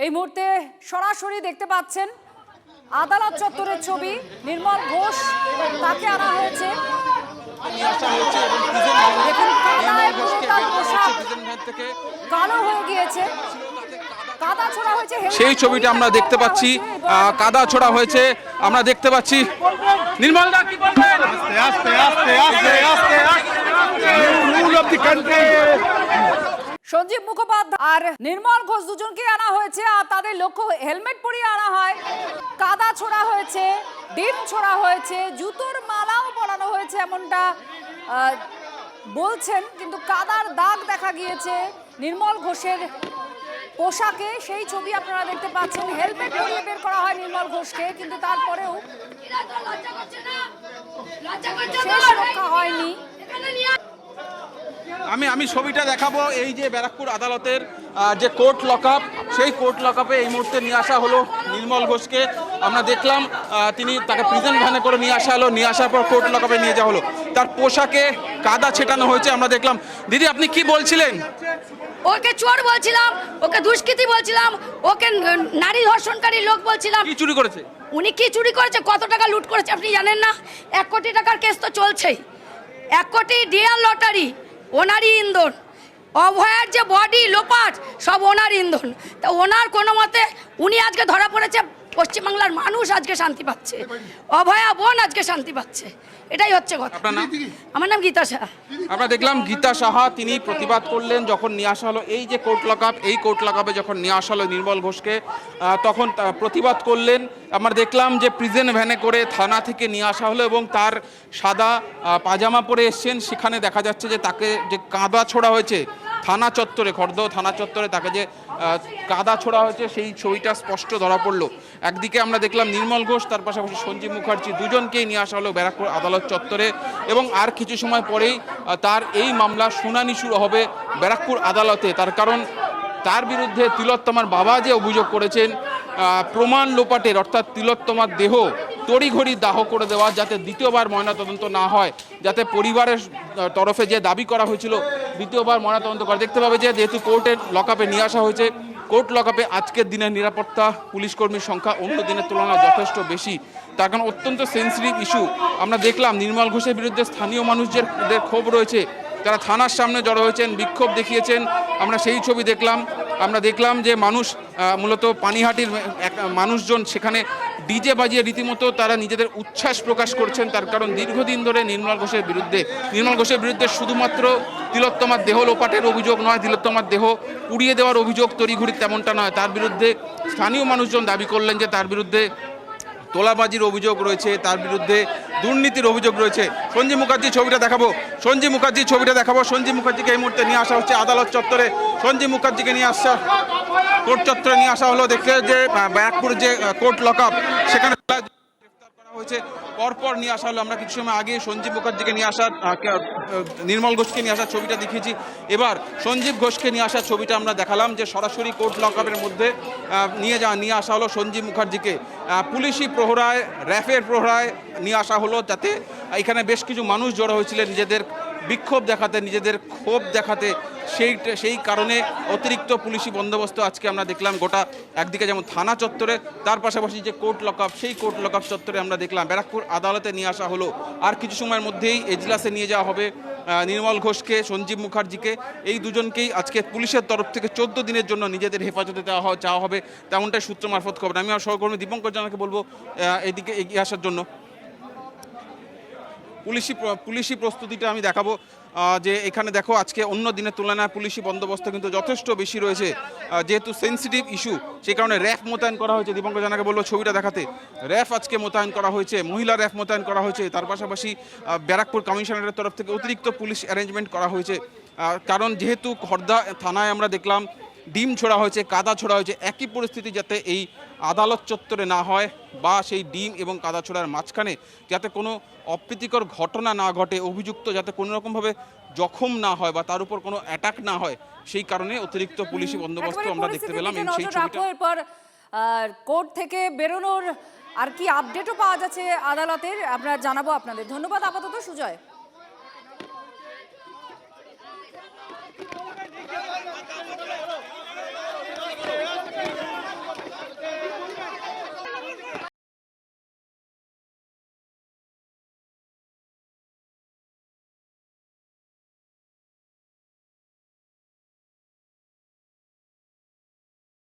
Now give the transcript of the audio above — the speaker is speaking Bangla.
এই মুহূর্তে সরাসরি দেখতে পাচ্ছেন আদালত চত্বরের ছবি। নির্মল ঘোষ তাকে আনা হয়েছে, দেখুন কাদায় পুরো তার পোশাক কালো হয়ে গিয়েছে, কাদা ছোড়া হয়েছে, সেই ছবিটা আমরা দেখতে পাচ্ছি। কাদা ছোড়া হয়েছে আমরা দেখতে পাচ্ছি। নির্মল দা কি বলবেন? আস্তে আস্তে আস্তে আস্তে rule of the country. Sanjib Mukhopadhyay আর নির্মল ঘোষ দুজনকে আনা হয়েছে, আর তাদের লক্ষ্য হেলমেট পরিয়ে আনা হয়। কাদা ছোড়া হয়েছে, ডিম ছোড়া হয়েছে, জুতোর মালাও পরানো হয়েছে এমনটা বলছেন, কিন্তু কাদার দাগ দেখা গিয়েছে নির্মল ঘোষের পোশাকে। সেই ছবি আপনারা দেখতে পাচ্ছেন। হেলমেট পরিয়ে বের করা হয় নির্মল ঘোষকে, কিন্তু তারপরেও শেষ রক্ষা হয়নি। আমি ছবিটা দেখাবো। এই যে ব্যারাকপুর আদালতের যে কোর্ট লকআপ, সেই কোর্ট লকআপে এই মুহূর্তে নিয়ে আসা হলো নির্মল ঘোষকে। আমরা দেখলাম তাকে প্রিজন ভ্যানে করে নিয়ে আসা হলো। নিয়ে আসার পর কোর্ট লকআপে নিয়ে যাওয়া হলো। তার পোশাকে কাদা ছেটানো হয়েছে আমরা দেখলাম। দিদি, আপনি কি বলছিলেন? ওকে চোর বলছিলাম, ওকে দুষ্কৃতী বলছিলাম, ওকে নারী ধর্ষণকারী লোক বলছিলাম। কি চুরি করেছে উনি? কি চুরি করেছে, কত টাকা লুট করেছে আপনি জানেন না? 1 কোটি টাকার কেস তো চলছেই। 1 কোটি ডিয়ার লটারি ওনারই ইন্ধন, অভয়ার যে বডি লোপাট সব ওনার ইন্ধন। তা ওনার কোনো মতে উনি আজকে ধরা পড়েছে, পশ্চিমবাংলার মানুষ আজকে শান্তি পাচ্ছে, অভয়া বোন আজকে শান্তি পাচ্ছে, এটাই হচ্ছে কথা। আমার নাম গীতা সাহা। আমরা দেখলাম গীতা সাহা তিনি প্রতিবাদ করলেন যখন নিয়ে আসা হলো এই যে কোর্ট লকআপ, এই কোর্ট লকআপে যখন নিয়ে আসা হলো নির্মল ঘোষকে, তখন প্রতিবাদ করলেন। আমরা দেখলাম যে প্রিজন ভ্যানে করে থানা থেকে নিয়ে আসা হলো এবং তার সাদা পাজামা পরে এসছেন। সেখানে দেখা যাচ্ছে যে তাকে যে কাদা ছোড়া হয়েছে থানা চত্বরে, খড়দহ থানা চত্বরে তাকে যে কাদা ছোড়া হয়েছে সেই ছবিটা স্পষ্ট ধরা পড়লো। একদিকে আমরা দেখলাম নির্মল ঘোষ, তার পাশাপাশি সঞ্জীব মুখার্জি, দুজনকেই নিয়ে আসা হলো ব্যারাকপুর আদালত চত্বরে এবং আর কিছু সময় পরেই তার এই মামলা শুনানি শুরু হবে ব্যারাকপুর আদালতে। তার কারণ তার বিরুদ্ধে তিলোত্তমার বাবা যে অভিযোগ করেছেন প্রমাণ লোপাটের, অর্থাৎ তিলোত্তমার দেহ তড়িঘড়ি দাহ করে দেওয়া, যাতে দ্বিতীয়বার ময়নাতদন্ত না হয়, যাতে পরিবারের তরফে যে দাবি করা হয়েছিল দ্বিতীয়বার ময়নাতদন্ত করা। দেখতে পাবে যে যেহেতু কোর্টের লকআপে নিয়ে আসা হয়েছে, কোর্ট লকআপে আজকের দিনের নিরাপত্তা পুলিশ কর্মীর সংখ্যা অন্য দিনের তুলনায় যথেষ্ট বেশি। তার কারণ অত্যন্ত সেন্সিটিভ ইস্যু। আমরা দেখলাম নির্মল ঘোষের বিরুদ্ধে স্থানীয় মানুষদের ক্ষোভ রয়েছে, তারা থানার সামনে জড়ো হয়েছেন, বিক্ষোভ দেখিয়েছেন। আমরা সেই ছবি দেখলাম। আমরা দেখলাম যে মানুষ মূলত পানিহাটির মানুষজন সেখানে ডিজে বাজিয়ে রীতিমতো তারা নিজেদের উচ্ছ্বাস প্রকাশ করছেন। তার কারণ দীর্ঘদিন ধরে নির্মল ঘোষের বিরুদ্ধে শুধুমাত্র তিলোত্তমার দেহ লোপাটের অভিযোগ নয়, তিলোত্তমার দেহ পুড়িয়ে দেওয়ার অভিযোগ তড়িঘড়ি তেমনটা নয়। তার বিরুদ্ধে স্থানীয় মানুষজন দাবি করলেন যে তার বিরুদ্ধে তোলাবাজির অভিযোগ রয়েছে, তার বিরুদ্ধে দুর্নীতির অভিযোগ রয়েছে। সঞ্জীব মুখার্জির ছবিটা দেখাবো। সঞ্জীব মুখার্জিকে এই মুহূর্তে নিয়ে আসা হচ্ছে আদালত চত্বরে। সঞ্জীব মুখার্জিকে নিয়ে আসা কোর্ট চত্বরে নিয়ে আসা হলো। দেখতে যে ব্যারাকপুর যে কোর্ট লকআপ সেখানে হয়েছে, পরপর নিয়ে আসা হলো। আমরা কিছু সময় আগে সঞ্জীব মুখার্জিকে নিয়ে আসার, নির্মল ঘোষকে নিয়ে আসার ছবিটা দেখিয়েছি। এবার সঞ্জীব ঘোষকে নিয়ে আসার ছবিটা আমরা দেখালাম, যে সরাসরি কোর্ট লকআপের মধ্যে নিয়ে আসা হলো সঞ্জীব মুখার্জিকে। পুলিশি প্রহরায়, র্যাফের প্রহরায় নিয়ে আসা হলো, যাতে এখানে বেশ কিছু মানুষ জড়ো হয়েছিলেন নিজেদের বিক্ষোভ দেখাতে, নিজেদের ক্ষোভ দেখাতে। সেই কারণে অতিরিক্ত পুলিশি বন্দোবস্ত আজকে আমরা দেখলাম গোটা, একদিকে যেমন থানা চত্বরে, তার পাশাপাশি যে কোর্ট লকআপ, সেই কোর্ট লকআপ চত্বরে আমরা দেখলাম ব্যারাকপুর আদালতে নিয়ে আসা হলো। আর কিছু সময়ের মধ্যেই এজলাসে নিয়ে যাওয়া হবে নির্মল ঘোষকে, সঞ্জীব মুখার্জিকে। এই দুজনকেই আজকে পুলিশের তরফ থেকে 14 দিনের জন্য নিজেদের হেফাজতে চাওয়া হবে, তেমনটাই সূত্র মারফত খবর। আমি আমার সহকর্মী দীপঙ্কর জানাকে বলবো এদিকে এগিয়ে আসার জন্য। পুলিশি প্রস্তুতিটা আমি দেখাবো, যে এখানে দেখো আজকে অন্য দিনের তুলনায় পুলিশি বন্দোবস্ত কিন্তু যথেষ্ট বেশি রয়েছে, যেহেতু সেন্সিটিভ ইস্যু সেই কারণে র্যাফ মোতায়েন করা হয়েছে। দীপঙ্কর জানাকে বলবো ছবিটা দেখাতে। র্যাফ আজকে মোতায়েন করা হয়েছে, মহিলা র্যাফ মোতায়েন করা হয়েছে। তার পাশাপাশি ব্যারাকপুর কমিশনারের তরফ থেকে অতিরিক্ত পুলিশ অ্যারেঞ্জমেন্ট করা হয়েছে। কারণ যেহেতু খড়দা থানায় আমরা দেখলাম ডিম ছোড়া হয়েছে, কাদা ছোড়া হয়েছে, একই পরিস্থিতি যাতে এই আদালত চত্বরে না হয়, বা সেই ডিম এবং কাদা ছোড়ার মাঝখানে যাতে কোনো অপ্রীতিকর ঘটনা না ঘটে, অভিযুক্ত যাতে কোনো রকমভাবে জখম না হয় বা তার উপর কোনো অ্যাটাক না হয়, সেই কারণে অতিরিক্ত পুলিশি বন্দোবস্ত আমরা দেখতে পেলাম। সেই ছবিটা এরপর কোর্ট থেকে বেরোনোর আর কি আপডেটও পাওয়া যাচ্ছে আদালতের, আমরা জানাবো আপনাদের। ধন্যবাদ আপাতত সুজয়।